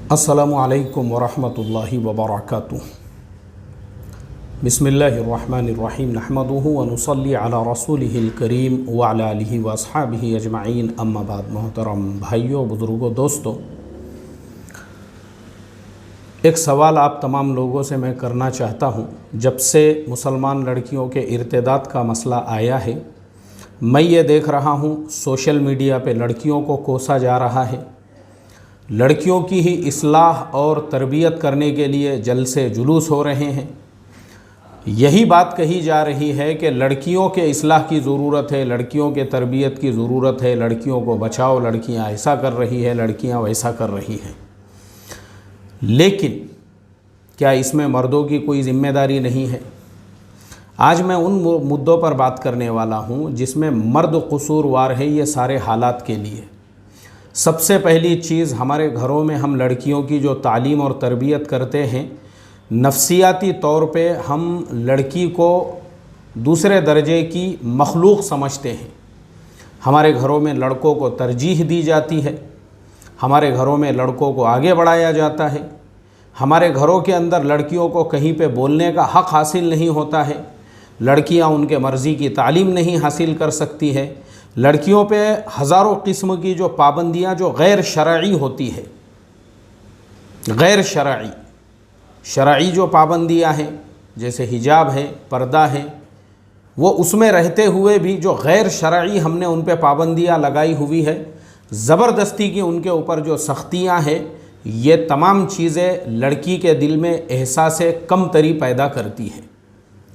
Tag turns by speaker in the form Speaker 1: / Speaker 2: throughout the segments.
Speaker 1: अस्सलामु अलैकुम वरहमतुल्लाहि वबरकातुहू। बिस्मिल्लाहिर्रहमानिर्रहीम नहमदुहु व नुसल्ली अला रसूलिहिल करीम व अला आलिहि व अस्हाबिहि अजमाइन अम्मा बाद। मोहतरम भाइयों, बुज़ुर्गों, दोस्तों, एक सवाल आप तमाम लोगों से मैं करना चाहता हूँ। जब से मुसलमान लड़कियों के इर्तिदाद का मसला आया है, मैं ये देख रहा हूँ सोशल मीडिया पे लड़कियों को कोसा जा रहा है। लड़कियों की ही इस्लाह और तरबियत करने के लिए जलसे जुलूस हो रहे हैं। यही बात कही जा रही है कि लड़कियों के इस्लाह की ज़रूरत है, लड़कियों के तरबियत की ज़रूरत है, लड़कियों को बचाओ, लड़कियां ऐसा कर रही है, लड़कियां वैसा कर रही हैं। लेकिन क्या इसमें मर्दों की कोई ज़िम्मेदारी नहीं है? आज मैं उन मुद्दों पर बात करने वाला हूँ जिसमें मर्द कसूरवार है ये सारे हालात के लिए। सबसे पहली चीज़, हमारे घरों में हम लड़कियों की जो तालीम और तरबियत करते हैं, नफ्सियाती तौर पे हम लड़की को दूसरे दर्जे की मखलूक समझते हैं। हमारे घरों में लड़कों को तरजीह दी जाती है, हमारे घरों में लड़कों को आगे बढ़ाया जाता है, हमारे घरों के अंदर लड़कियों को कहीं पे बोलने का हक़ हासिल नहीं होता है, लड़कियां उनके मर्ज़ी की तालीम नहीं हासिल कर सकती है। लड़कियों पे हज़ारों किस्म की जो पाबंदियां जो गैर शरई होती है, गैर शरई जो पाबंदियां हैं, जैसे हिजाब है, पर्दा है, वो उसमें रहते हुए भी जो गैर शरई हमने उन पे पाबंदियां लगाई हुई है, ज़बरदस्ती की उनके ऊपर जो सख्तियां हैं, ये तमाम चीज़ें लड़की के दिल में एहसास कमतरी पैदा करती हैं।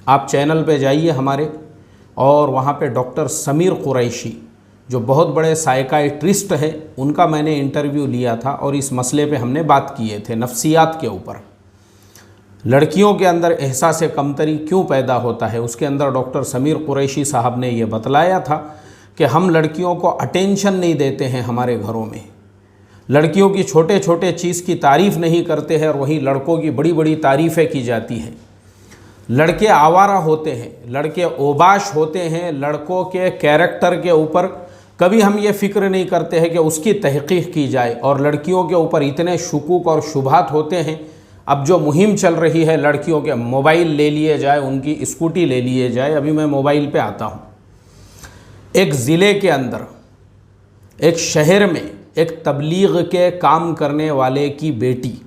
Speaker 1: आप चैनल पे जाइए हमारे, और वहाँ पे डॉक्टर समीर कुरैशी जो बहुत बड़े साइकाइट्रिस्ट हैं, उनका मैंने इंटरव्यू लिया था और इस मसले पे हमने बात किए थे, नफ्सियात के ऊपर। लड़कियों के अंदर एहसास कमतरी क्यों पैदा होता है, उसके अंदर डॉक्टर समीर कुरैशी साहब ने ये बतलाया था कि हम लड़कियों को अटेंशन नहीं देते हैं। हमारे घरों में लड़कियों की छोटे छोटे चीज़ की तारीफ़ नहीं करते हैं और वहीं लड़कों की बड़ी बड़ी तारीफ़ें की जाती हैं। लड़के आवारा होते हैं, लड़के ओबाश होते हैं, लड़कों के कैरेक्टर के ऊपर कभी हम ये फ़िक्र नहीं करते हैं कि उसकी तहक़ीक़ की जाए, और लड़कियों के ऊपर इतने शुकूक और शुबहात होते हैं। अब जो मुहिम चल रही है, लड़कियों के मोबाइल ले लिए जाए, उनकी स्कूटी ले लिए जाए। अभी मैं मोबाइल पे आता हूँ। एक ज़िले के अंदर, एक शहर में, एक तबलीग के काम करने वाले की बेटी,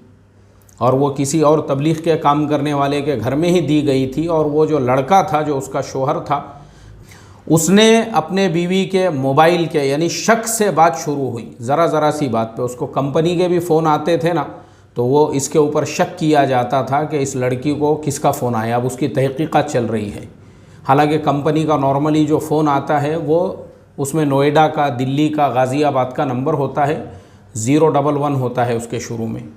Speaker 1: और वो किसी और तबलीग के काम करने वाले के घर में ही दी गई थी, और वो जो लड़का था, जो उसका शोहर था, उसने अपने बीवी के मोबाइल के यानी शक से बात शुरू हुई, ज़रा सी बात पे। उसको कंपनी के भी फ़ोन आते थे ना, तो वो इसके ऊपर शक किया जाता था कि इस लड़की को किसका फ़ोन आया। अब उसकी तहक़ीक़ात चल रही है। हालांकि कंपनी का नॉर्मली जो फ़ोन आता है वो उसमें नोएडा का, दिल्ली का, गाज़ियाबाद का नंबर होता है, 011 होता है उसके शुरू में।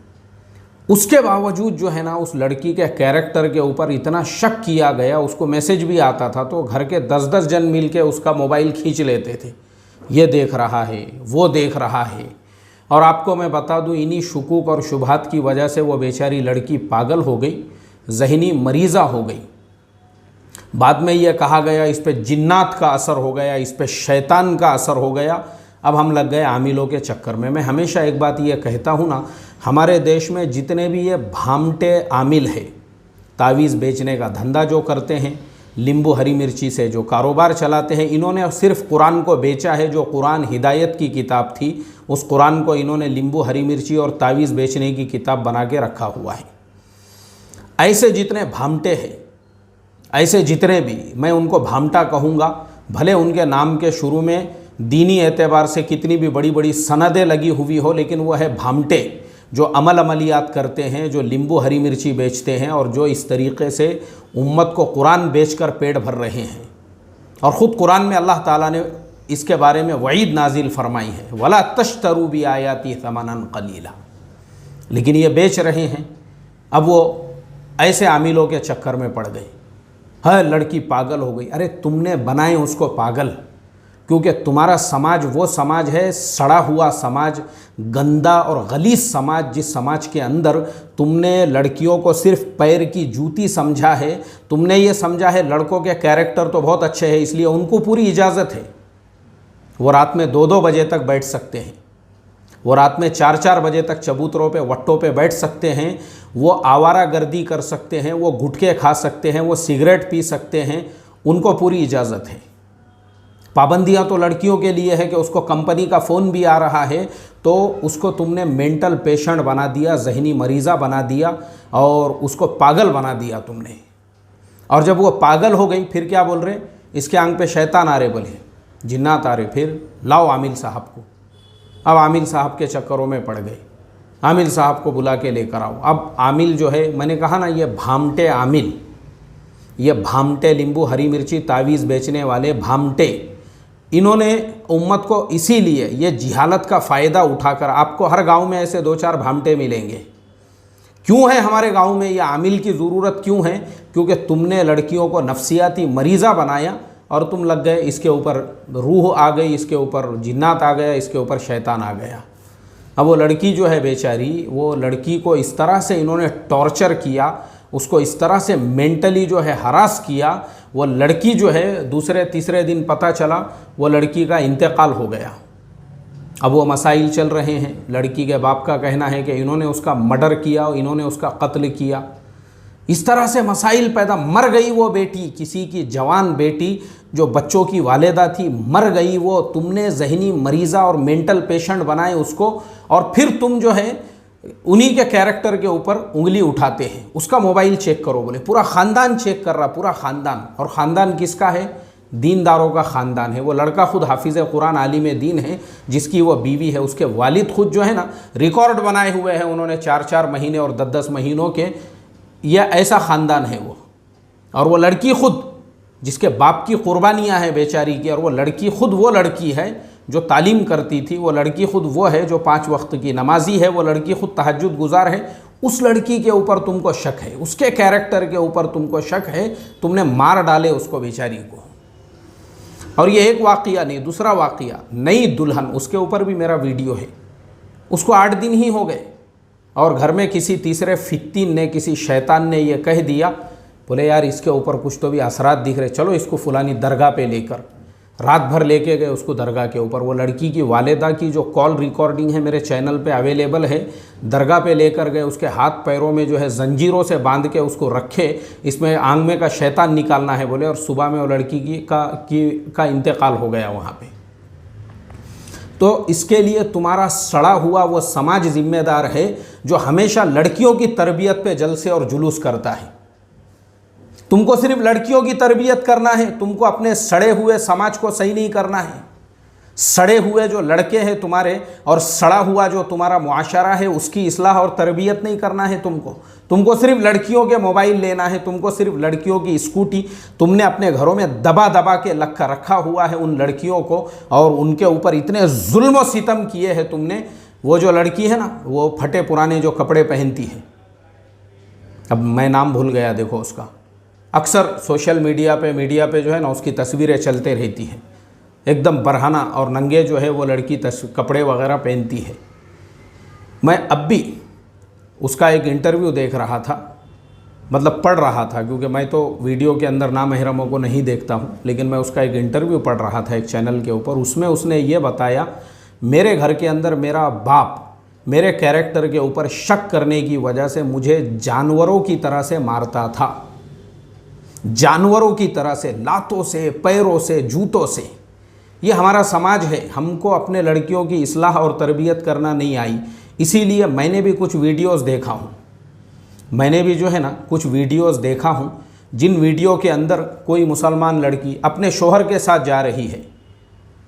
Speaker 1: उसके बावजूद जो है ना, उस लड़की के कैरेक्टर के ऊपर इतना शक किया गया। उसको मैसेज भी आता था तो घर के 10-10 जन मिल के उसका मोबाइल खींच लेते थे, ये देख रहा है, वो देख रहा है। और आपको मैं बता दूं, इन्हीं शुकूक और शुबहात की वजह से वो बेचारी लड़की पागल हो गई, ज़हनी मरीज़ा हो गई। बाद में ये कहा गया इस पे जिन्नात का असर हो गया, इस पे शैतान का असर हो गया। अब हम लग गए आमिलों के चक्कर में। मैं हमेशा एक बात ये कहता हूँ ना, हमारे देश में जितने भी ये भामटे आमिल है, तावीज़ बेचने का धंधा जो करते हैं, नींबू हरी मिर्ची से जो कारोबार चलाते हैं, इन्होंने सिर्फ कुरान को बेचा है। जो कुरान हिदायत की किताब थी, उस कुरान को इन्होंने नींबू हरी मिर्ची और तावीज़ बेचने की किताब बना के रखा हुआ है। ऐसे जितने भामटे हैं, ऐसे जितने भी, मैं उनको भामटा कहूँगा। भले उनके नाम के शुरू में दीनी एतबार से कितनी भी बड़ी बड़ी सनदें लगी हुई हो, लेकिन वो है भामटे जो अमलियात करते हैं, जो नींबू हरी मिर्ची बेचते हैं, और जो इस तरीक़े से उम्मत को कुरान बेचकर पेट भर रहे हैं। और ख़ुद कुरान में अल्लाह ताला ने इसके बारे में वईद नाजिल फरमाई है, वला तश्तरू बि आयाती समनन कलीला। लेकिन ये बेच रहे हैं। अब वो ऐसे आमिलों के चक्कर में पड़ गए। हाँ, लड़की पागल हो गई। अरे तुमने बनाए उसको पागल, क्योंकि तुम्हारा समाज वो समाज है, सड़ा हुआ समाज, गंदा और गलीज़ समाज, जिस समाज के अंदर तुमने लड़कियों को सिर्फ पैर की जूती समझा है। तुमने ये समझा है लड़कों के कैरेक्टर तो बहुत अच्छे हैं, इसलिए उनको पूरी इजाज़त है, वो रात में 2-2 बजे तक बैठ सकते हैं। वो रात में 4-4 बजे तक चबूतरों पे वट्टों पे बैठ सकते हैं, वो आवारागर्दी कर सकते हैं, वो गुटखे खा सकते हैं, वो सिगरेट पी सकते हैं, उनको पूरी इजाज़त है। पाबंदियाँ तो लड़कियों के लिए है कि उसको कंपनी का फ़ोन भी आ रहा है तो उसको तुमने मेंटल पेशेंट बना दिया, जहनी मरीज़ा बना दिया और उसको पागल बना दिया तुमने। और जब वो पागल हो गई फिर क्या बोल रहे, इसके आंख पे शैतान आ रहे, बोले जिन्नात आ रहे, फिर लाओ आमिल साहब को। अब आमिल साहब के चक्करों में पड़ गए, आमिल साहब को बुला के लेकर आओ। अब आमिल जो है, मैंने कहा ना ये भामटे आमिल, ये भामटे नींबू हरी मिर्ची तावीज़ बेचने वाले भामटे, इन्होंने उम्मत को इसीलिए ये जिहालत का फ़ायदा उठाकर, आपको हर गांव में ऐसे 2-4 भामटे मिलेंगे। क्यों है हमारे गांव में ये आमिल की ज़रूरत क्यों है? क्योंकि तुमने लड़कियों को नफ्सियाती मरीज़ा बनाया और तुम लग गए, इसके ऊपर रूह आ गई, इसके ऊपर जिन्नात आ गया, इसके ऊपर शैतान आ गया। अब वो लड़की जो है बेचारी, वो लड़की को इस तरह से इन्होंने टॉर्चर किया, उसको इस तरह से मेंटली जो है हरास किया, वो लड़की जो है दूसरे-तीसरे दिन पता चला वो लड़की का इंतकाल हो गया। अब वो मसाइल चल रहे हैं, लड़की के बाप का कहना है कि इन्होंने उसका मर्डर किया और इन्होंने उसका कत्ल किया। इस तरह से मसाइल पैदा, मर गई वो बेटी, किसी की जवान बेटी जो बच्चों की वालिदा थी, मर गई वो, तुमने जहनी मरीज़ा और मेंटल पेशेंट बनाए उसको, और फिर तुम जो है उन्हीं के कैरेक्टर के ऊपर उंगली उठाते हैं। उसका मोबाइल चेक करो, बोले पूरा ख़ानदान चेक कर रहा, पूरा ख़ानदान। और ख़ानदान किसका है? दीनदारों का ख़ानदान है। वो लड़का खुद हाफिज़ कुरान आलिम दीन है, जिसकी वो बीवी है, उसके वालिद खुद जो है ना रिकॉर्ड बनाए हुए हैं उन्होंने 4-4 महीने और 10-10 महीनों के, यह ऐसा ख़ानदान है वो। और वो लड़की खुद जिसके बाप की कुर्बानियाँ हैं बेचारी की, और वो लड़की खुद वो लड़की है जो तालीम करती थी, वो लड़की खुद वो है जो 5 वक्त की नमाजी है, वो लड़की खुद तहज्जुद गुजार है। उस लड़की के ऊपर तुमको शक है, उसके कैरेक्टर के ऊपर तुमको शक है, तुमने मार डाले उसको बेचारी को। और ये एक वाक़या नहीं, दूसरा वाक़या, नई दुल्हन, उसके ऊपर भी मेरा वीडियो है। उसको 8 दिन ही हो गए और घर में किसी तीसरे फित्तीन ने, किसी शैतान ने ये कह दिया, बोले यार इसके ऊपर कुछ तो भी असरात दिख रहे, चलो इसको फुलानी दरगाह पे लेकर। रात भर लेके गए उसको दरगाह के ऊपर। वो लड़की की वालिदा की जो कॉल रिकॉर्डिंग है मेरे चैनल पे अवेलेबल है। दरगाह पे लेकर गए, उसके हाथ पैरों में जो है जंजीरों से बांध के उसको रखे, इसमें आंख में का शैतान निकालना है बोले, और सुबह में वो लड़की का इंतकाल हो गया वहाँ पे। तो इसके लिए तुम्हारा सड़ा हुआ वो समाज जिम्मेदार है जो हमेशा लड़कियों की तरबियत पे जलसे और जुलूस करता है। तुमको सिर्फ लड़कियों की तरबियत करना है, तुमको अपने सड़े हुए समाज को सही नहीं करना है। सड़े हुए जो लड़के हैं तुम्हारे और सड़ा हुआ जो तुम्हारा मुआशरा है उसकी इस्लाह और तरबियत नहीं करना है तुमको सिर्फ लड़कियों के मोबाइल लेना है, तुमको सिर्फ लड़कियों की स्कूटी, तुमने अपने घरों में दबा दबा के रखा हुआ है उन लड़कियों को, और उनके ऊपर इतने जुल्म और सितम किए हैं तुमने। वो जो लड़की है ना, वो फटे पुराने जो कपड़े पहनती है, अब मैं नाम भूल गया देखो उसका, अक्सर सोशल मीडिया पे जो है ना उसकी तस्वीरें चलते रहती हैं, एकदम बरहाना और नंगे जो है वो लड़की कपड़े वगैरह पहनती है। मैं अब भी उसका एक इंटरव्यू देख रहा था, मतलब पढ़ रहा था, क्योंकि मैं तो वीडियो के अंदर नामहरमों को नहीं देखता हूँ, लेकिन मैं उसका एक इंटरव्यू पढ़ रहा था एक चैनल के ऊपर। उसमें उसने ये बताया, मेरे घर के अंदर मेरा बाप मेरे कैरेक्टर के ऊपर शक करने की वजह से मुझे जानवरों की तरह से मारता था, जानवरों की तरह से, लातों से, पैरों से, जूतों से। ये हमारा समाज है, हमको अपने लड़कियों की इस्लाह और तरबियत करना नहीं आई। इसीलिए मैंने भी कुछ वीडियोस देखा हूँ, मैंने भी जो है ना कुछ वीडियोस देखा हूँ, जिन वीडियो के अंदर कोई मुसलमान लड़की अपने शोहर के साथ जा रही है,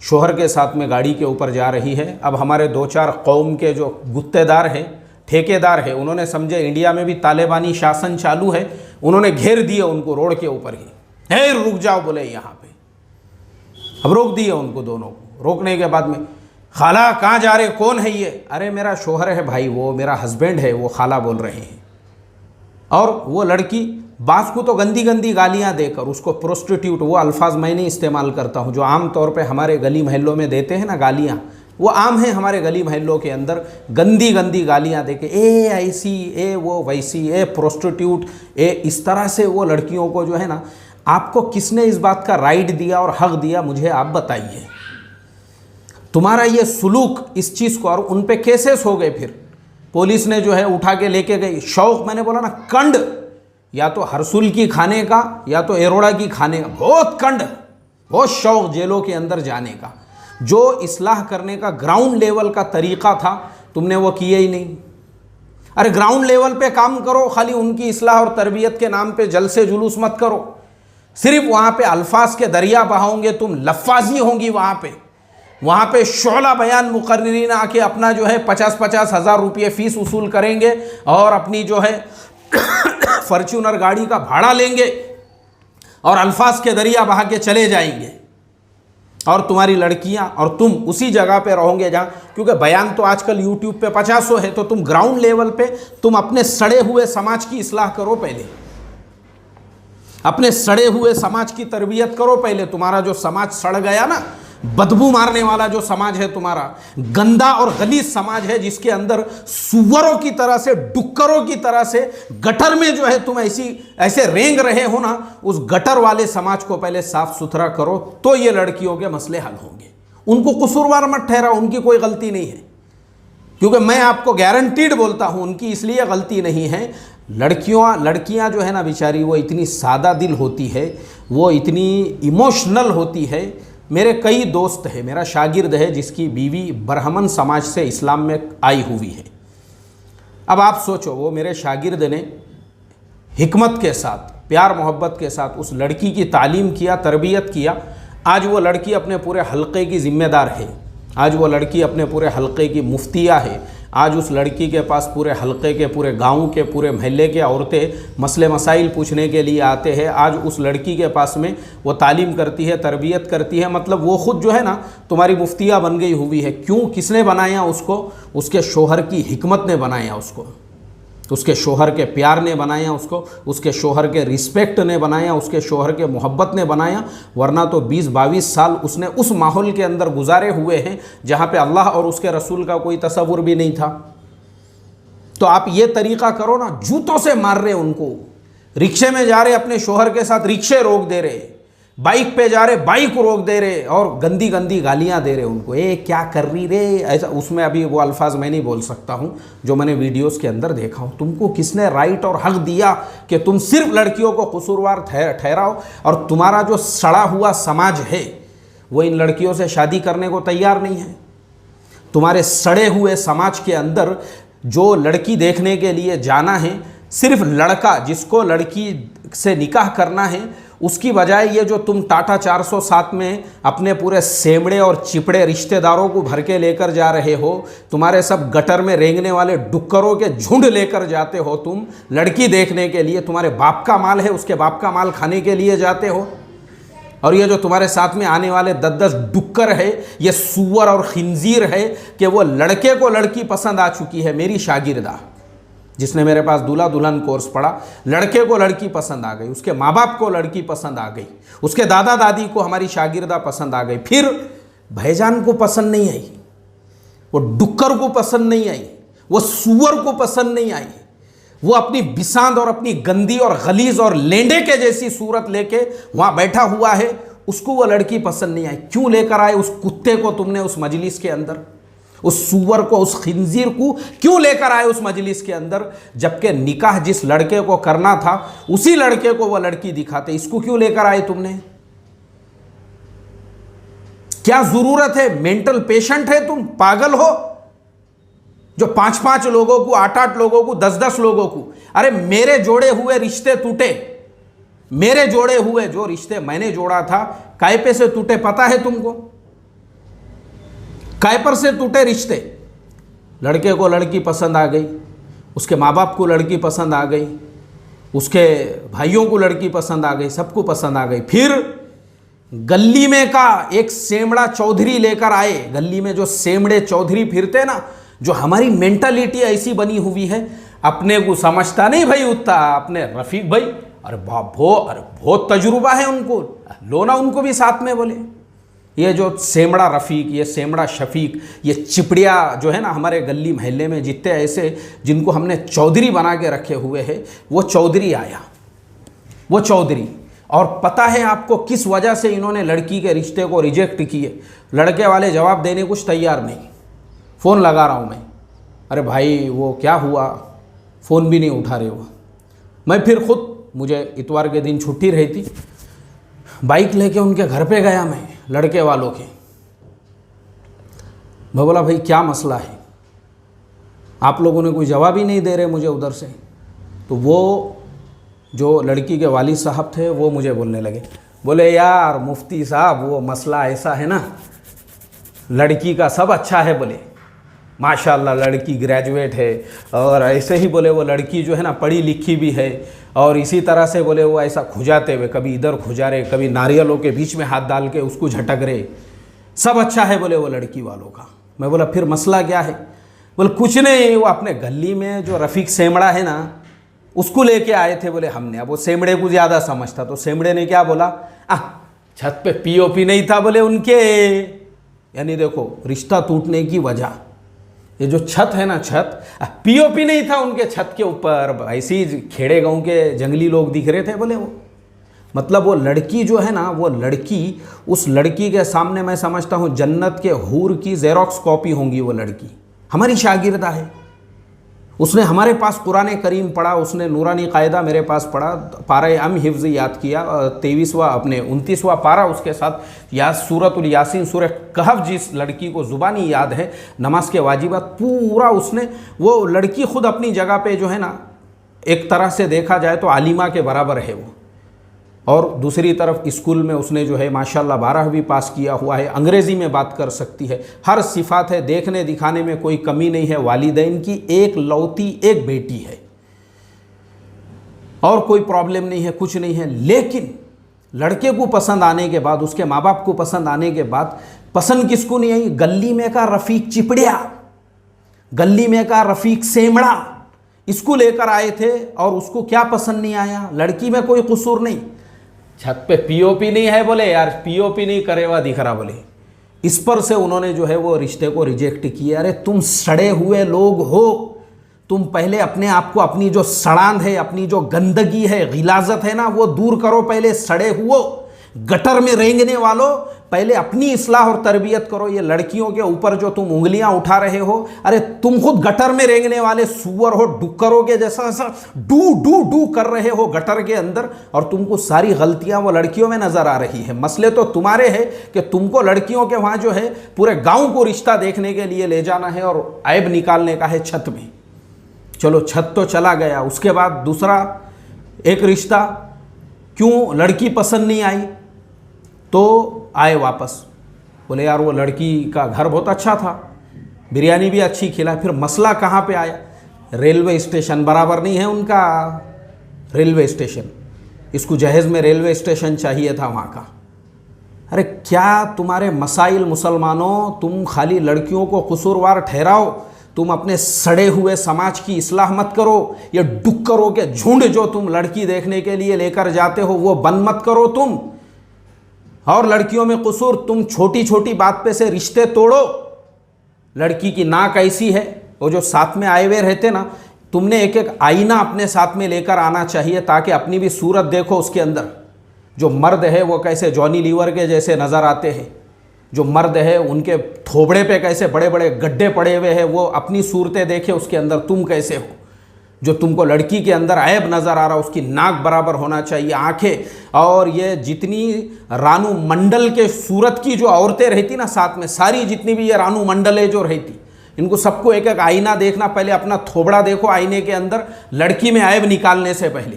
Speaker 1: शोहर के साथ में गाड़ी के ऊपर जा रही है। अब हमारे 2-4 कौम के जो गुत्तेदार हैं, ठेकेदार है, उन्होंने समझे इंडिया में भी तालिबानी शासन चालू है, उन्होंने घेर दिए उनको रोड के ऊपर ही, है रुक जाओ बोले यहाँ पे। अब रोक दिए उनको दोनों को। रोकने के बाद में, खाला कहाँ जा रहे, कौन है ये? अरे मेरा शोहर है भाई, वो मेरा हस्बैंड है, वो खाला बोल रहे हैं। और वो लड़की बास को तो गंदी गंदी गालियाँ देकर उसको प्रोस्टिट्यूट, वो अल्फाज मैं नहीं इस्तेमाल करता हूँ जो आम तौर पे हमारे गली महल्लों में देते हैं ना गालियाँ, वो आम है हमारे गली महल्लों के अंदर, गंदी गंदी गालियाँ देके, ए ऐसी, ए वो वैसी, ए प्रोस्टिट्यूट, ए इस तरह से वो लड़कियों को जो है ना, आपको किसने इस बात का राइट दिया और हक दिया, मुझे आप बताइए। तुम्हारा ये सुलूक इस चीज़ को, और उन पे केसेस हो गए, फिर पुलिस ने जो है उठा के लेके गई। शौक, मैंने बोला ना, कंड, या तो हरसुल की खाने का या तो एरोड़ा की खाने का, बहुत कंड, बहुत शौक जेलों के अंदर जाने का। जो इस्लाह करने का ग्राउंड लेवल का तरीक़ा था तुमने वो किया ही नहीं। अरे ग्राउंड लेवल पे काम करो, खाली उनकी इस्लाह और तरबियत के नाम पे जलसे जुलूस मत करो। सिर्फ वहाँ पे अल्फाज के दरिया बहाओगे तुम, लफ्फाजी होंगी वहाँ पे शोला बयान मुकर्रिरीन आके अपना जो है 50-50 हज़ार रुपये फ़ीस वसूल करेंगे और अपनी जो है फॉर्च्यूनर गाड़ी का भाड़ा लेंगे और अल्फाज के दरिया बहा के चले जाएंगे। और तुम्हारी लड़कियां और तुम उसी जगह पे रहोगे जहाँ, क्योंकि बयान तो आजकल यूट्यूब पे 50 है, तो तुम ग्राउंड लेवल पे तुम अपने सड़े हुए समाज की इस्लाह करो पहले, अपने सड़े हुए समाज की तरबियत करो पहले। तुम्हारा जो समाज सड़ गया ना, बदबू मारने वाला जो समाज है तुम्हारा, गंदा और गलीज समाज है, जिसके अंदर सुअरों की तरह से, डुक्करों की तरह से गटर में जो है तुम ऐसे रेंग रहे हो ना, उस गटर वाले समाज को पहले साफ सुथरा करो, तो ये लड़कियों के मसले हल होंगे। उनको कसूरवार मत ठहराओ, उनकी कोई गलती नहीं है, क्योंकि मैं आपको गारंटीड बोलता हूं उनकी इसलिए गलती नहीं है। लड़कियां जो है ना बेचारी, वो इतनी सादा दिल होती है, वो इतनी इमोशनल होती है। मेरे कई दोस्त हैं, मेरा शागिर्द है जिसकी बीवी ब्राह्मण समाज से इस्लाम में आई हुई है। अब आप सोचो, वो मेरे शागिर्द ने हिकमत के साथ, प्यार मोहब्बत के साथ उस लड़की की तालीम किया, तरबियत किया। आज वो लड़की अपने पूरे हलक़े की ज़िम्मेदार है, आज वो लड़की अपने पूरे हलक़े की मुफ्तिया है। आज उस लड़की के पास पूरे हलक़े के, पूरे गांव के, पूरे मोहल्ले के औरतें मसले मसाइल पूछने के लिए आते हैं। आज उस लड़की के पास में वो तालीम करती है, तरबियत करती है, मतलब वो ख़ुद जो है ना तुम्हारी मुफ्तिया बन गई हुई है। क्यों? किसने बनाया उसको? उसके शोहर की हिकमत ने बनाया उसको, उसके शोहर के प्यार ने बनाया उसको, उसके शोहर के रिस्पेक्ट ने बनाया, उसके शोहर के मोहब्बत ने बनाया। वरना तो 20-22 साल उसने उस माहौल के अंदर गुजारे हुए हैं जहाँ पे अल्लाह और उसके रसूल का कोई तसव्वुर भी नहीं था। तो आप ये तरीक़ा करो ना, जूतों से मार रहे उनको, रिक्शे में जा रहे अपने शोहर के साथ रिक्शे रोक दे रहे, बाइक पे जा रहे बाइक रोक दे रहे, और गंदी गंदी गालियां दे रहे उनको, ए क्या कर रही रे, ऐसा। उसमें अभी वो अल्फाज मैं नहीं बोल सकता हूं जो मैंने वीडियोस के अंदर देखा हूं। तुमको किसने राइट और हक दिया कि तुम सिर्फ लड़कियों को कसूरवार ठहराओ? और तुम्हारा जो सड़ा हुआ समाज है वो इन लड़कियों से शादी करने को तैयार नहीं है। तुम्हारे सड़े हुए समाज के अंदर जो लड़की देखने के लिए जाना है, सिर्फ लड़का जिसको लड़की से निकाह करना है, उसकी बजाय ये जो तुम टाटा 407 में अपने पूरे सेमड़े और चिपड़े रिश्तेदारों को भर के लेकर जा रहे हो, तुम्हारे सब गटर में रेंगने वाले डुक्करों के झुंड लेकर जाते हो तुम लड़की देखने के लिए। तुम्हारे बाप का माल है, उसके बाप का माल खाने के लिए जाते हो। और ये जो तुम्हारे साथ में आने वाले 10-10 डुक्कर है, ये सुअर और खिंजीर है कि वो लड़के को लड़की पसंद आ चुकी है। मेरी शागिर्दा जिसने मेरे पास दूल्हा दुल्हन कोर्स पढ़ा, लड़के को लड़की पसंद आ गई, उसके माँ बाप को लड़की पसंद आ गई, उसके दादा दादी को हमारी शागिर्दा पसंद आ गई। फिर भाईजान को पसंद नहीं आई, वो डुक्कर को पसंद नहीं आई, वो सुअर को पसंद नहीं आई, वो अपनी बिसांद और अपनी गंदी और गलीज और लेंडे के जैसी सूरत लेके वहाँ बैठा हुआ है, उसको वो लड़की पसंद नहीं आई। क्यों लेकर आए उस कुत्ते को तुमने उस मजलिस के अंदर? उस सुअर को, उस खिंजीर को क्यों लेकर आए उस मजलिस के अंदर? जबकि निकाह जिस लड़के को करना था उसी लड़के को वो लड़की दिखाते, इसको क्यों लेकर आए तुमने? क्या जरूरत है? मेंटल पेशेंट है तुम? पागल हो जो 5-5 लोगों को, 8-8 लोगों को, 10-10 लोगों को। अरे मेरे जोड़े हुए रिश्ते टूटे, मेरे जोड़े हुए जो रिश्ते मैंने जोड़ा था, काय पे से टूटे पता है तुमको? काय पर से टूटे रिश्ते? लड़के को लड़की पसंद आ गई, उसके माँ बाप को लड़की पसंद आ गई, उसके भाइयों को लड़की पसंद आ गई, सबको पसंद आ गई। फिर गली में का एक सेमड़ा चौधरी लेकर आए। गली में जो सेमड़े चौधरी फिरते ना, जो हमारी मेंटालिटी ऐसी बनी हुई है, अपने को समझता नहीं भाई उतना, अपने रफीक भाई, अरे बहुत तजुर्बा है उनको, लो ना उनको भी साथ में बोले। ये जो सेमड़ा रफ़ीक, ये सेमड़ा शफीक, ये चिपड़िया जो है ना हमारे गली मोहल्ले में जितने ऐसे जिनको हमने चौधरी बना के रखे हुए हैं, वो चौधरी आया, वो चौधरी, और पता है आपको किस वजह से इन्होंने लड़की के रिश्ते को रिजेक्ट किए? लड़के वाले जवाब देने कुछ तैयार नहीं। फ़ोन लगा रहा हूँ मैं, अरे भाई वो क्या हुआ, फ़ोन भी नहीं उठा रहे हो। मैं फिर खुद, मुझे इतवार के दिन छुट्टी रही थी, बाइक लेके उनके घर पे गया मैं, लड़के वालों के। मैं बोला भाई क्या मसला है, आप लोगों ने कोई जवाब ही नहीं दे रहे मुझे उधर से। तो वो जो लड़की के वालिद साहब थे वो मुझे बोलने लगे, बोले यार मुफ्ती साहब वो मसला ऐसा है ना, लड़की का सब अच्छा है, बोले माशाल्लाह लड़की ग्रेजुएट है, और ऐसे ही बोले वो लड़की जो है ना पढ़ी लिखी भी है, और इसी तरह से बोले वो ऐसा खुजाते हुए कभी इधर खुजा रहे, कभी नारियलों के बीच में हाथ डाल के उसको झटक रहे, सब अच्छा है बोले वो लड़की वालों का। मैं बोला फिर मसला क्या है? बोले कुछ नहीं, वो अपने गली में जो रफ़ीक सेमड़ा है ना उसको लेके आए थे बोले हमने। अब वो सेमड़े को ज़्यादा समझता, तो सेमड़े ने क्या बोला, छत पे पीओपी नहीं था बोले उनके। यानी देखो रिश्ता टूटने की वजह, ये जो छत है ना, छत पीओपी नहीं था उनके छत के ऊपर, ऐसे ही खेड़े गांव के जंगली लोग दिख रहे थे बोले वो। मतलब वो लड़की जो है ना, वो लड़की, उस लड़की के सामने मैं समझता हूँ जन्नत के हूर की ज़ेरॉक्स कॉपी होंगी वो लड़की। हमारी शागिर्दा है, उसने हमारे पास कुरान करीम पढ़ा, उसने नूरानी कायदा मेरे पास पढ़ा, पारा अम हिफ्ज़ याद किया, 23वां अपने 29वां पारा उसके साथ याद, सूरतुल यासीन, सूरह कहफ जिस लड़की को ज़ुबानी याद है, नमाज के वाजिबात पूरा उसने। वो लड़की खुद अपनी जगह पे जो है ना, एक तरह से देखा जाए तो आलिमा के बराबर है वो। और दूसरी तरफ स्कूल में उसने जो है माशाल्लाह 12वीं पास किया हुआ है, अंग्रेज़ी में बात कर सकती है, हर सिफात है, देखने दिखाने में कोई कमी नहीं है। वालिदैन की एक लौती एक बेटी है और कोई प्रॉब्लम नहीं है, कुछ नहीं है। लेकिन लड़के को पसंद आने के बाद, उसके माँ बाप को पसंद आने के बाद, पसंद किसको नहीं आई? गली में का रफ़ीक चिपड़िया, गली में का रफ़ीक सेमड़ा, इसको लेकर आए थे। और उसको क्या पसंद नहीं आया? लड़की में कोई कसूर नहीं, छत पे पीओपी नहीं है बोले, यार पीओपी नहीं करे हुआ दिख रहा बोले। इस पर से उन्होंने जो है वो रिश्ते को रिजेक्ट किया। अरे तुम सड़े हुए लोग हो, तुम पहले अपने आप को, अपनी जो सड़ांध है, अपनी जो गंदगी है, गिलाजत है ना, वो दूर करो। पहले सड़े हुए गटर में रेंगने वालों, पहले अपनी इस्लाह और तरबियत करो। ये लड़कियों के ऊपर जो तुम उंगलियां उठा रहे हो, अरे तुम खुद गटर में रेंगने वाले सुअर हो, डुक्करों के जैसा ऐसा डू डू डू कर रहे हो गटर के अंदर, और तुमको सारी गलतियां वो लड़कियों में नजर आ रही है। मसले तो तुम्हारे हैं कि तुमको लड़कियों के वहां जो है पूरे गांव को रिश्ता देखने के लिए ले जाना है और ऐब निकालने का है छत में। चलो छत तो चला गया, उसके बाद दूसरा एक रिश्ता, क्यों लड़की पसंद नहीं आई तो आए वापस, बोले यार वो लड़की का घर बहुत अच्छा था, बिरयानी भी अच्छी खिला। फिर मसला कहाँ पे आया? रेलवे स्टेशन बराबर नहीं है उनका, रेलवे स्टेशन, इसको जहेज़ में रेलवे स्टेशन चाहिए था वहाँ का। अरे क्या तुम्हारे मसाइल मुसलमानों, तुम खाली लड़कियों को कसूरवार ठहराओ, तुम अपने सड़े हुए समाज की इस्लाह मत करो। ये डुक्करों के झुंड जो तुम लड़की देखने के लिए लेकर जाते हो वो बंद मत करो तुम। और लड़कियों में कसूर, तुम छोटी छोटी बात पे से रिश्ते तोड़ो। लड़की की नाक ऐसी है, वो जो साथ में आए हुए रहते ना, तुमने एक एक आईना अपने साथ में लेकर आना चाहिए ताकि अपनी भी सूरत देखो उसके अंदर। जो मर्द है वो कैसे जॉनी लीवर के जैसे नज़र आते हैं, जो मर्द है उनके थोबड़े पे कैसे बड़े बड़े गड्ढे पड़े हुए हैं, वो अपनी सूरतें देखे उसके अंदर तुम कैसे हो। जो तुमको लड़की के अंदर ऐब नज़र आ रहा, उसकी नाक बराबर होना चाहिए, आंखें, और ये जितनी रानू मंडल के सूरत की जो औरतें रहती ना साथ में, सारी जितनी भी ये रानू मंडलें जो रहती, इनको सबको एक एक आईना देखना, पहले अपना थोबड़ा देखो आईने के अंदर, लड़की में ऐब निकालने से पहले।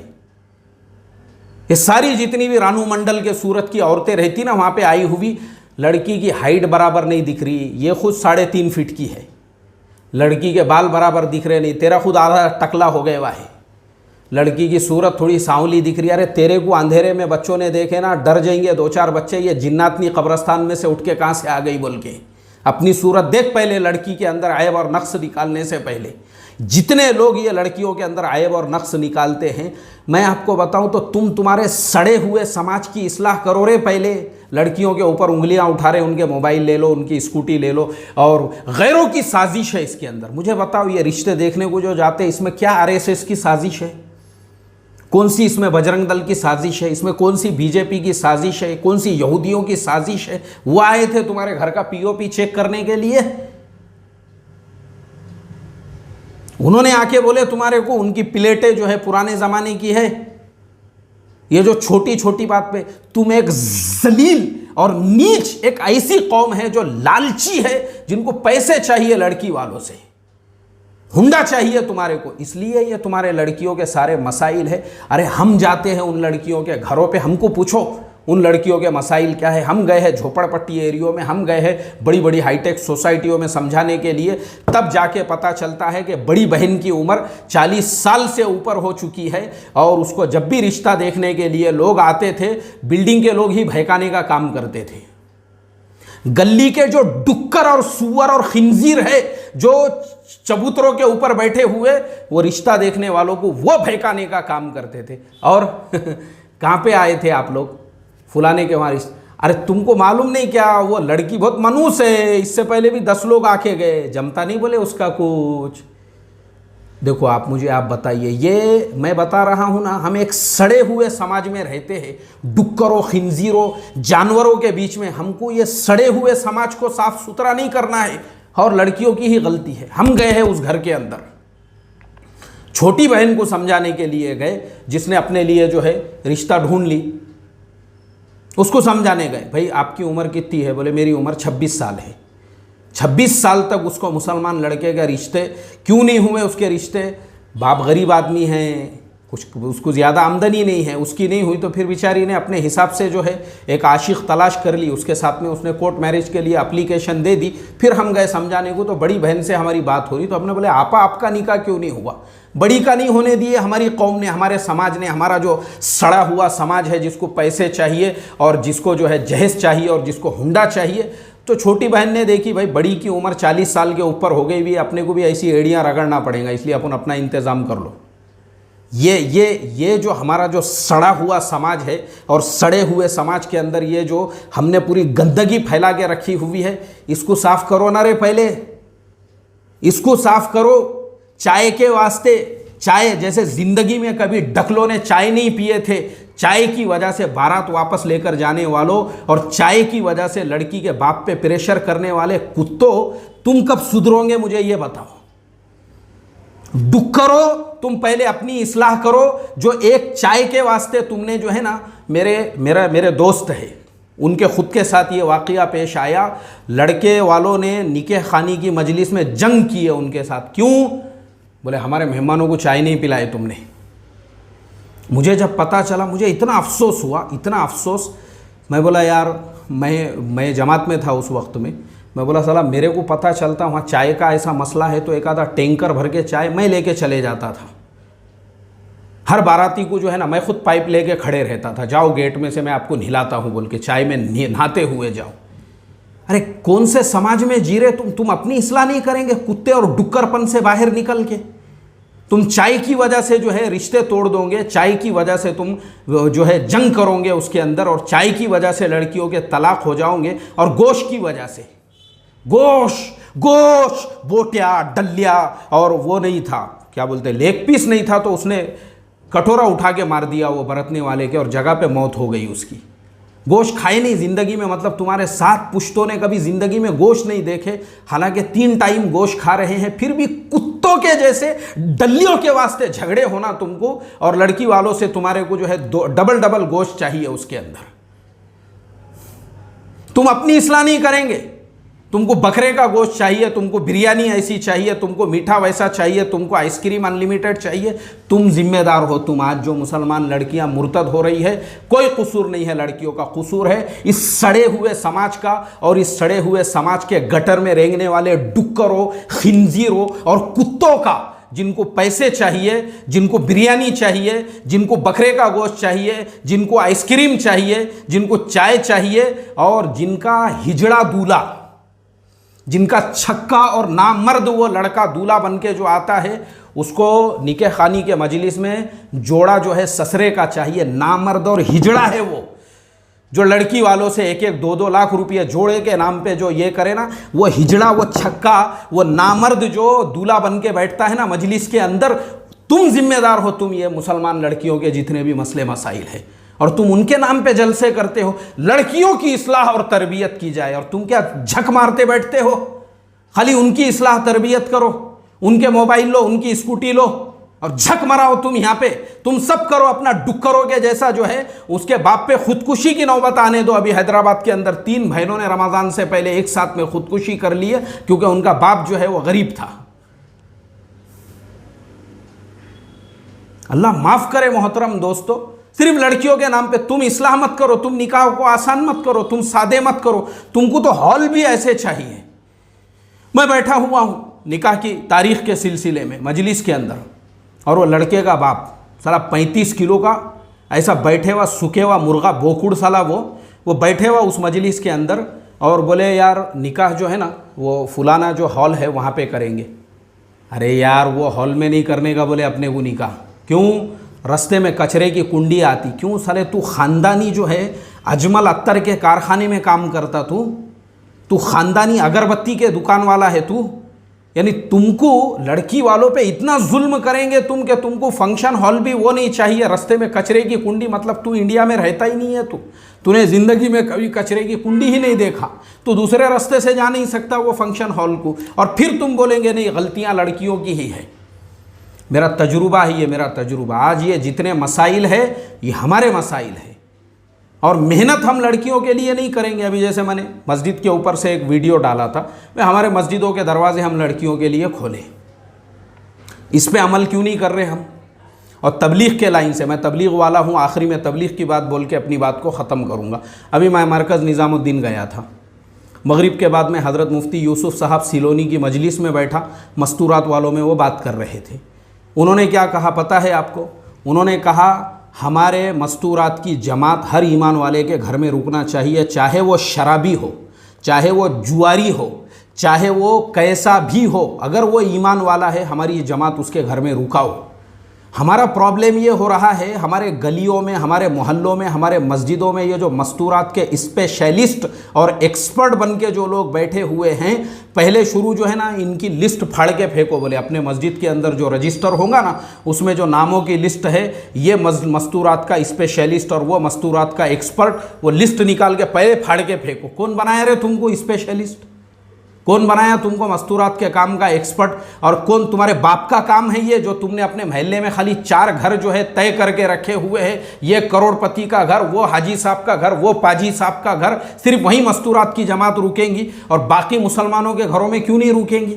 Speaker 1: ये सारी जितनी भी रानू मंडल के सूरत की औरतें रहती ना वहाँ पे आई हुई, लड़की की हाइट बराबर नहीं दिख रही, ये खुद 3.5 फीट की है, लड़की के बाल बराबर दिख रहे नहीं, तेरा खुद आधा टकला हो गया है, लड़की की सूरत थोड़ी सांवली दिख रही है। अरे तेरे को अंधेरे में बच्चों ने देखे ना, डर जाएंगे 2-4 बच्चे, ये जिन्नातनी कब्रस्तान में से उठ के कहाँ से आ गई बोल के। अपनी सूरत देख पहले लड़की के अंदर ऐब और नक्स निकालने से पहले। जितने लोग ये लड़कियों के अंदर ऐब और नक्स निकालते हैं, मैं आपको बताऊं तो तुम्हारे सड़े हुए समाज की इस्लाह करो रे। पहले लड़कियों के ऊपर उंगलियां उठा रहे, उनके मोबाइल ले लो, उनकी स्कूटी ले लो, और गैरों की साजिश है इसके अंदर। मुझे बताओ ये रिश्ते देखने को जो जाते हैं इसमें क्या आरएसएस की साजिश है? कौन सी इसमें बजरंग दल की साजिश है, इसमें कौन सी बीजेपी की साजिश है, कौन सी यहूदियों की साजिश है? वो आए थे तुम्हारे घर का पीओपी चेक करने के लिए। उन्होंने आके बोले तुम्हारे को उनकी प्लेटें जो है पुराने जमाने की है। ये जो छोटी छोटी बात पे तुम एक जलील और नीच, एक ऐसी कौम है जो लालची है, जिनको पैसे चाहिए लड़की वालों से, हुंडा चाहिए तुम्हारे को, इसलिए ये तुम्हारे लड़कियों के सारे मसाइल है। अरे हम जाते हैं उन लड़कियों के घरों पे, हमको पूछो उन लड़कियों के मसाइल क्या है। हम गए हैं झोपड़पट्टी एरियो में, हम गए हैं बड़ी बड़ी हाईटेक सोसाइटियों में समझाने के लिए, तब जाके पता चलता है कि बड़ी बहन की उम्र 40 साल से ऊपर हो चुकी है, और उसको जब भी रिश्ता देखने के लिए लोग आते थे, बिल्डिंग के लोग ही बहकाने का काम करते थे। गली के जो डुक्कर और सुअर और खिंजीर है, जो चबूतरों के ऊपर बैठे हुए, वो रिश्ता देखने वालों को वो बहकाने का काम करते थे। और कहाँ पे आए थे आप लोग? फुलाने के वहाँ रिश्ता। अरे तुमको मालूम नहीं क्या, वो लड़की बहुत मनूस है, इससे पहले भी 10 लोग आके गए, जमता नहीं बोले उसका कुछ। देखो आप मुझे आप बताइए, ये मैं बता रहा हूं ना, हम एक सड़े हुए समाज में रहते हैं, डुक्करों खिंजीरों जानवरों के बीच में। हमको ये सड़े हुए समाज को साफ सुथरा नहीं करना है, और लड़कियों की ही गलती है। हम गए हैं उस घर के अंदर, छोटी बहन को समझाने के लिए गए, जिसने अपने लिए जो है रिश्ता ढूंढ ली, उसको समझाने गए। भाई आपकी उम्र कितनी है? बोले मेरी उम्र 26 साल है। 26 साल तक उसको मुसलमान लड़के के रिश्ते क्यों नहीं हुए? उसके रिश्ते, बाप गरीब आदमी हैं, कुछ उसको ज़्यादा आमदनी नहीं है, उसकी नहीं हुई तो फिर बेचारी ने अपने हिसाब से जो है एक आशिक तलाश कर ली, उसके साथ में उसने कोर्ट मैरिज के लिए एप्लीकेशन दे दी। फिर हम गए समझाने को, तो बड़ी बहन से हमारी बात हो रही, तो हमने बोले आपा आपका निकाह क्यों नहीं हुआ? बड़ी का नहीं होने दिए हमारी कौम ने, हमारे समाज ने, हमारा जो सड़ा हुआ समाज है, जिसको पैसे चाहिए और जिसको जो है जहेज चाहिए और जिसको हुंडा चाहिए। तो छोटी बहन ने देखी भाई बड़ी की उम्र 40 साल के ऊपर हो गई भी, अपने को भी ऐसी एड़ियाँ रगड़ना पड़ेगा, इसलिए अपन अपना इंतज़ाम कर लो। ये जो हमारा जो सड़ा हुआ समाज है, और सड़े हुए समाज के अंदर ये जो हमने पूरी गंदगी फैला के रखी हुई है, इसको साफ करो ना रे, पहले इसको साफ करो। चाय के वास्ते, चाय जैसे जिंदगी में कभी डकलों ने चाय नहीं पिए थे, चाय की वजह से बारात वापस लेकर जाने वालों और चाय की वजह से लड़की के बाप पे प्रेशर करने वाले कुत्तों, तुम कब सुधरोगे मुझे ये बताओ। डुक्करो, तुम पहले अपनी इस्लाह करो। जो एक चाय के वास्ते तुमने जो है ना, मेरे दोस्त है, उनके खुद के साथ ये वाक़या पेश आया। लड़के वालों ने निकाह खानी की मजलिस में जंग की है उनके साथ। क्यों? बोले हमारे मेहमानों को चाय नहीं पिलाए तुमने। मुझे जब पता चला, मुझे इतना अफसोस हुआ, इतना अफसोस। मैं बोला यार, मैं जमात में था उस वक्त में। मैं बोला साला मेरे को पता चलता वहाँ चाय का ऐसा मसला है तो एक आधा टैंकर भर के चाय मैं लेके चले जाता था। हर बाराती को जो है ना, मैं खुद पाइप लेके खड़े रहता था, जाओ गेट में से मैं आपको नहलाता हूँ बोल के, चाय में नहाते हुए जाओ। अरे कौन से समाज में जी रहे तुम अपनी इस्लाह नहीं करेंगे? कुत्ते और डुक्करपन से बाहर निकल के तुम चाय की वजह से जो है रिश्ते तोड़ दोगे, चाय की वजह से तुम जो है जंग करोगे उसके अंदर, और चाय की वजह से लड़कियों के तलाक हो जाओगे, और गोश्त की वजह से, गोश्त बोटिया डलिया, और वो नहीं था क्या बोलते, लेग पीस नहीं था तो उसने कटोरा उठा के मार दिया वो बरतने वाले के, और जगह पे मौत हो गई उसकी। गोश्त खाए नहीं ज़िंदगी में, मतलब तुम्हारे 7 पुश्तों ने कभी ज़िंदगी में गोश्त नहीं देखे, हालांकि 3 टाइम गोश्त खा रहे हैं, फिर भी कुत्तों के जैसे डल्लियों के वास्ते झगड़े होना तुमको, और लड़की वालों से तुम्हारे को जो है डबल गोश्त चाहिए उसके अंदर। तुम अपनी इस्लाह नहीं करेंगे, तुमको बकरे का गोश्त चाहिए, तुमको बिरयानी ऐसी चाहिए, तुमको मीठा वैसा चाहिए, तुमको आइसक्रीम अनलिमिटेड चाहिए। तुम जिम्मेदार हो। तुम आज जो मुसलमान लड़कियां मुर्तद हो रही है, कोई कसूर नहीं है लड़कियों का, कसूर है इस सड़े हुए समाज का, और इस सड़े हुए समाज के गटर में रेंगने वाले डुक्करों, खिंजीरों और कुत्तों का, जिनको पैसे चाहिए, जिनको बिरयानी चाहिए, जिनको बकरे का गोश्त चाहिए, जिनको आइसक्रीम चाहिए, जिनको चाय चाहिए, और जिनका हिजड़ा दूल्हा, जिनका छक्का और नामर्द वो लड़का दूल्हा बन के जो आता है, उसको निकाह खानी के मजलिस में जोड़ा जो है ससरे का चाहिए। नामर्द और हिजड़ा है वो, जो लड़की वालों से 1-1, 2-2 लाख रुपये जोड़े के नाम पे जो ये करे ना, वो हिजड़ा, वो छक्का, वो नामर्द जो दूल्हा बन के बैठता है ना मजलिस के अंदर, तुम जिम्मेदार हो, तुम ये मुसलमान लड़कियों के जितने भी मसले मसाइल है, और तुम उनके नाम पे जलसे करते हो। लड़कियों की इस्लाह और तरबियत की जाए, और तुम क्या झक मारते बैठते हो? खाली उनकी इस्लाह तरबियत करो, उनके मोबाइल लो, उनकी स्कूटी लो और झक मराओ तुम यहाँ पे। तुम सब करो, अपना डुक्करों के जैसा जो है उसके बाप पे खुदकुशी की नौबत आने दो। अभी हैदराबाद के अंदर 3 बहनों ने रमज़ान से पहले एक साथ में खुदकुशी कर ली है, क्योंकि उनका बाप जो है वो गरीब था। अल्लाह माफ़ करे मोहतरम दोस्तों, सिर्फ लड़कियों के नाम पे तुम इस्लाह मत करो, तुम निकाह को आसान मत करो, तुम सादे मत करो। तुमको तो हॉल भी ऐसे चाहिए। मैं बैठा हुआ हूँ निकाह की तारीख के सिलसिले में मजलिस के अंदर, और वो लड़के का बाप साला 35 किलो का ऐसा बैठे हुआ सूखे हुआ मुर्गा बोकुड़ साला वो बैठे हुआ उस मजलिस के अंदर, और बोले यार निकाह जो है ना वो फुलाना जो हॉल है वहाँ पे करेंगे। अरे यार वो हॉल में नहीं करने का बोले अपने को निकाह। क्यों? रास्ते में कचरे की कुंडी आती। क्यों साले तू ख़ानदानी जो है अजमल अत्तर के कारखाने में काम करता, तू ख़ानदानी अगरबत्ती के दुकान वाला है तू। यानी तुमको लड़की वालों पे इतना जुल्म करेंगे तुम कि तुमको फंक्शन हॉल भी वो नहीं चाहिए, रास्ते में कचरे की कुंडी। मतलब तू इंडिया में रहता ही नहीं है, तूने ज़िंदगी में कभी कचरे की कुंडी ही नहीं देखा, तो दूसरे रास्ते से जा नहीं सकता वो फंक्शन हॉल को। और फिर तुम बोलेंगे नहीं गलतियाँ लड़कियों की ही है। मेरा तजुर्बा ही है, मेरा तजुर्बा। आज ये जितने मसाइल है ये हमारे मसाइल है, और मेहनत हम लड़कियों के लिए नहीं करेंगे। अभी जैसे मैंने मस्जिद के ऊपर से एक वीडियो डाला था, मैं हमारे मस्जिदों के दरवाजे हम लड़कियों के लिए खोले, इस पे अमल क्यों नहीं कर रहे हम? और तबलीग के लाइन से, मैं तबलीग वाला हूँ, आखिरी में तबलीग की बात बोल के अपनी बात को ख़त्म करूँगा। अभी मैं मरकज़ निज़ामुद्दीन गया था, मगरिब के बाद में हज़रत मुफ्ती यूसुफ साहब सिलोनी की मजलिस में बैठा, मस्तूरात वालों में वो बात कर रहे थे। उन्होंने क्या कहा पता है आपको? उन्होंने कहा हमारे मस्तूरात की जमात हर ईमान वाले के घर में रुकना चाहिए, चाहे वो शराबी हो, चाहे वो जुआरी हो, चाहे वो कैसा भी हो, अगर वो ईमान वाला है हमारी जमात उसके घर में रुकाओ। हमारा प्रॉब्लम ये हो रहा है, हमारे गलियों में, हमारे मोहल्लों में, हमारे मस्जिदों में ये जो मस्तूरात के स्पेशलिस्ट और एक्सपर्ट बन के जो लोग बैठे हुए हैं, पहले शुरू जो है ना इनकी लिस्ट फाड़ के फेंको। बोले अपने मस्जिद के अंदर जो रजिस्टर होगा ना उसमें जो नामों की लिस्ट है, ये मस्तूरात का स्पेशलिस्ट और वो मस्तूरात का एक्सपर्ट, वो लिस्ट निकाल के पहले फाड़ के फेंको। कौन बनाया रे तुमको स्पेशलिस्ट? कौन बनाया तुमको मस्तूरात के काम का एक्सपर्ट? और कौन तुम्हारे बाप का काम है ये जो तुमने अपने महल्ले में खाली 4 घर जो है तय करके रखे हुए हैं? ये करोड़पति का घर, वो हाजी साहब का घर, वो पाजी साहब का घर, सिर्फ वहीं मस्तूरात की जमात रुकेंगी और बाकी मुसलमानों के घरों में क्यों नहीं रुकेंगी?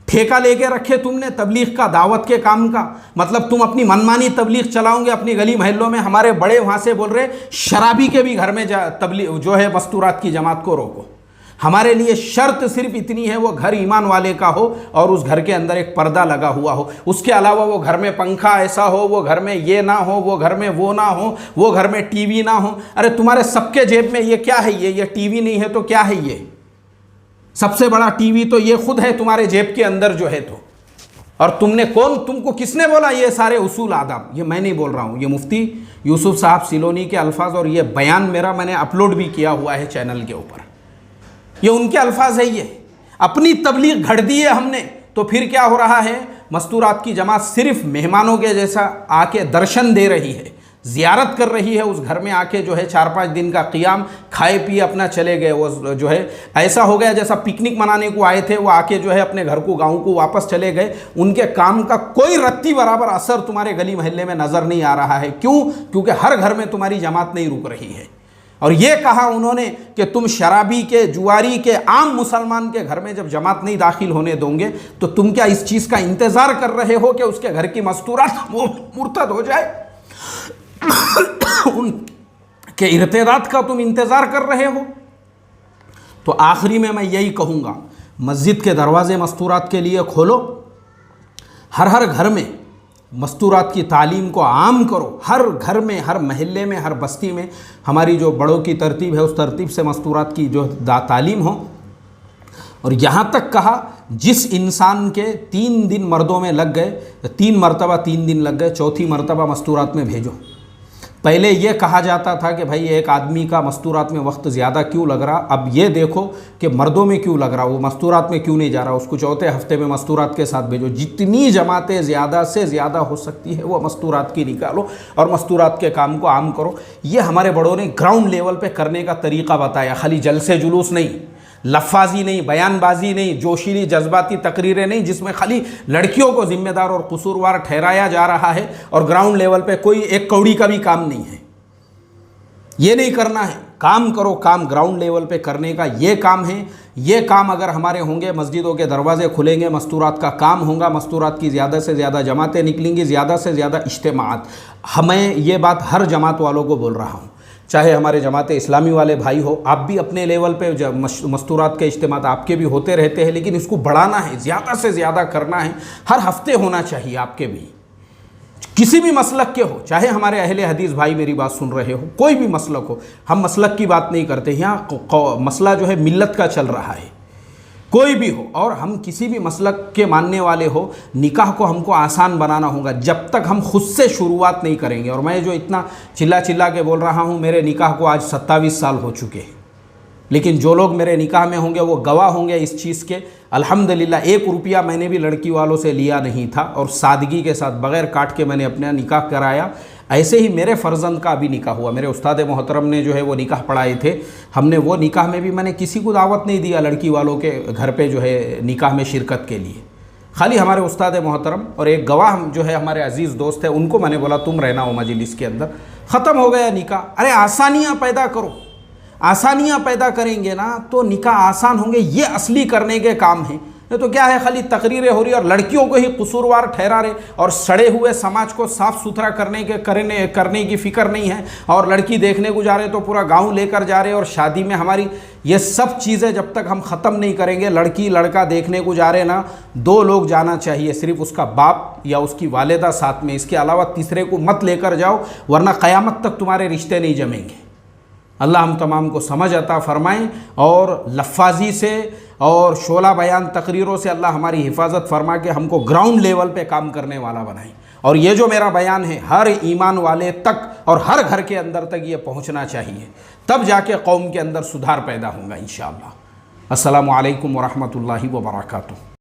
Speaker 1: ठेका लेके रखे तुमने तबलीग का, दावत के काम का। मतलब तुम अपनी मनमानी तबलीग चलाओगे अपनी गली महल्लों में। हमारे बड़े वहाँ से बोल रहे शराबी के भी घर में तबलीग जो है मस्तूरात की जमात को रोको। हमारे लिए शर्त सिर्फ इतनी है, वो घर ईमान वाले का हो और उस घर के अंदर एक पर्दा लगा हुआ हो। उसके अलावा वो घर में पंखा ऐसा हो, वो घर में ये ना हो, वो घर में वो ना हो, वो घर में टीवी ना हो। अरे तुम्हारे सबके जेब में ये क्या है? ये टीवी नहीं है तो क्या है? ये सबसे बड़ा टीवी तो ये खुद है तुम्हारे जेब के अंदर जो है। तो और तुमको किसने बोला ये सारे उसूल आदाब? ये मैं नहीं बोल रहा हूँ, ये मुफ्ती यूसुफ साहब सिलोनी के अल्फाज, और ये बयान मेरा मैंने अपलोड भी किया हुआ है चैनल के ऊपर। ये उनके अल्फाज है। ये अपनी तबलीग घड़ दी है हमने, तो फिर क्या हो रहा है? मस्तूरात की जमात सिर्फ मेहमानों के जैसा आके दर्शन दे रही है, ज़ियारत कर रही है। उस घर में आके जो है 4-5 दिन का क़ियाम, खाए पिए अपना चले गए। वो जो है ऐसा हो गया जैसा पिकनिक मनाने को आए थे, वो आके जो है अपने घर को, गाँव को वापस चले गए। उनके काम का कोई रत्ती बराबर असर तुम्हारे गली महल्ले में नज़र नहीं आ रहा है। क्यों? क्योंकि हर घर में तुम्हारी जमात नहीं रुक रही है। और ये कहा उन्होंने कि तुम शराबी के, जुआरी के, आम मुसलमान के घर में जब जमात नहीं दाखिल होने दोगे तो तुम क्या इस चीज़ का इंतज़ार कर रहे हो कि उसके घर की मस्तूरात मुर्तद हो जाए? उनके इर्तिदाद का तुम इंतज़ार कर रहे हो? तो आखिरी में मैं यही कहूँगा, मस्जिद के दरवाजे मस्तूरात के लिए खोलो, हर घर में मस्तूरात की तालीम को आम करो। हर घर में, हर महल्ले में, हर बस्ती में हमारी जो बड़ों की तरतीब है उस तरतीब से मस्तूरात की जो तालीम हो। और यहाँ तक कहा जिस इंसान के 3 दिन मर्दों में लग गए, 3 मरतबा 3 दिन लग गए, चौथी मरतबा मस्तूरात में भेजो। पहले ये कहा जाता था कि भाई एक आदमी का मस्तूरात में वक्त ज़्यादा क्यों लग रहा, अब ये देखो कि मर्दों में क्यों लग रहा, वो मस्तूरात में क्यों नहीं जा रहा, उसको चौथे हफ्ते में मस्तूरात के साथ भेजो। जितनी जमातें ज़्यादा से ज़्यादा हो सकती है वो मस्तूरात की निकालो और मस्तूरात के काम को आम करो। ये हमारे बड़ों ने ग्राउंड लेवल पे करने का तरीक़ा बताया, खाली जलसे जुलूस नहीं, लफ्ज़ी नहीं, बयानबाजी नहीं, जोशीली जज्बाती तकरीरें नहीं जिसमें खाली लड़कियों को ज़िम्मेदार और कसूरवार ठहराया जा रहा है और ग्राउंड लेवल पे कोई एक कौड़ी का भी काम नहीं है। ये नहीं करना है, काम करो, काम ग्राउंड लेवल पे करने का ये काम है। ये काम अगर हमारे होंगे, मस्जिदों के दरवाजे खुलेंगे, मस्तूरात का काम होगा, मस्तूरात की ज़्यादा से ज़्यादा जमातें निकलेंगी, ज़्यादा से ज़्यादा इज्तिमात। हमें ये बात हर जमात वालों को बोल रहा हूँ, चाहे हमारे जमात इस्लामी वाले भाई हो, आप भी अपने लेवल पे मस्तूरात के इज्तिमात आपके भी होते रहते हैं, लेकिन इसको बढ़ाना है, ज़्यादा से ज़्यादा करना है। हर हफ्ते होना चाहिए आपके भी, किसी भी मसलक के हो, चाहे हमारे अहले हदीस भाई मेरी बात सुन रहे हो, कोई भी मसलक हो, हम मसलक की बात नहीं करते, यहाँ मसला जो है मिल्लत का चल रहा है, कोई भी हो, और हम किसी भी मसलक के मानने वाले हो, निकाह को हमको आसान बनाना होगा। जब तक हम खुद से शुरुआत नहीं करेंगे, और मैं जो इतना चिल्ला चिल्ला के बोल रहा हूँ, मेरे निकाह को आज 27 साल हो चुके हैं, लेकिन जो लोग मेरे निकाह में होंगे वो गवाह होंगे इस चीज़ के। अल्हम्दुलिल्लाह 1 रुपया मैंने भी लड़की वालों से लिया नहीं था और सादगी के साथ बग़ैर काट के मैंने अपना निकाह कराया। ऐसे ही मेरे फ़र्जंद का भी निकाह हुआ, मेरे उस्ताद मोहतरम ने जो है वो निकाह पढ़ाए थे, हमने वो निकाह में भी मैंने किसी को दावत नहीं दिया लड़की वालों के घर पे जो है निकाह में शिरकत के लिए। खाली हमारे उस्ताद मोहतरम और एक गवाह जो है हमारे अजीज़ दोस्त है, उनको मैंने बोला तुम रहना वो मजलिस के अंदर, ख़त्म हो गया निकाह। अरे आसानियाँ पैदा करो, आसानियाँ पैदा करेंगे ना तो निकाह आसान होंगे, ये असली करने के काम हैं। तो क्या है, खाली तकरीरें हो रही और लड़कियों को ही कसूरवार ठहरा रहे और सड़े हुए समाज को साफ़ सुथरा करने की फ़िक्र नहीं है। और लड़की देखने को जा रहे तो पूरा गांव लेकर जा रहे, और शादी में हमारी ये सब चीज़ें जब तक हम ख़त्म नहीं करेंगे, लड़की लड़का देखने को जा रहे ना, 2 लोग जाना चाहिए, सिर्फ उसका बाप या उसकी वालिदा साथ में, इसके अलावा तीसरे को मत लेकर जाओ, वरना क़यामत तक तुम्हारे रिश्ते नहीं जमेंगे। अल्लाह हम तमाम को समझ अता फ़रमाएँ और लफ्ज़ी से और शोला बयान तकरीरों से अल्लाह हमारी हिफाजत फरमा के हमको ग्राउंड लेवल पे काम करने वाला बनाए। और ये जो मेरा बयान है हर ईमान वाले तक और हर घर के अंदर तक ये पहुँचना चाहिए, तब जाके कौम के अंदर सुधार पैदा होगा इंशाअल्लाह। अस्सलामु अलैकुम व रहमतुल्लाहि व बरकातुहू।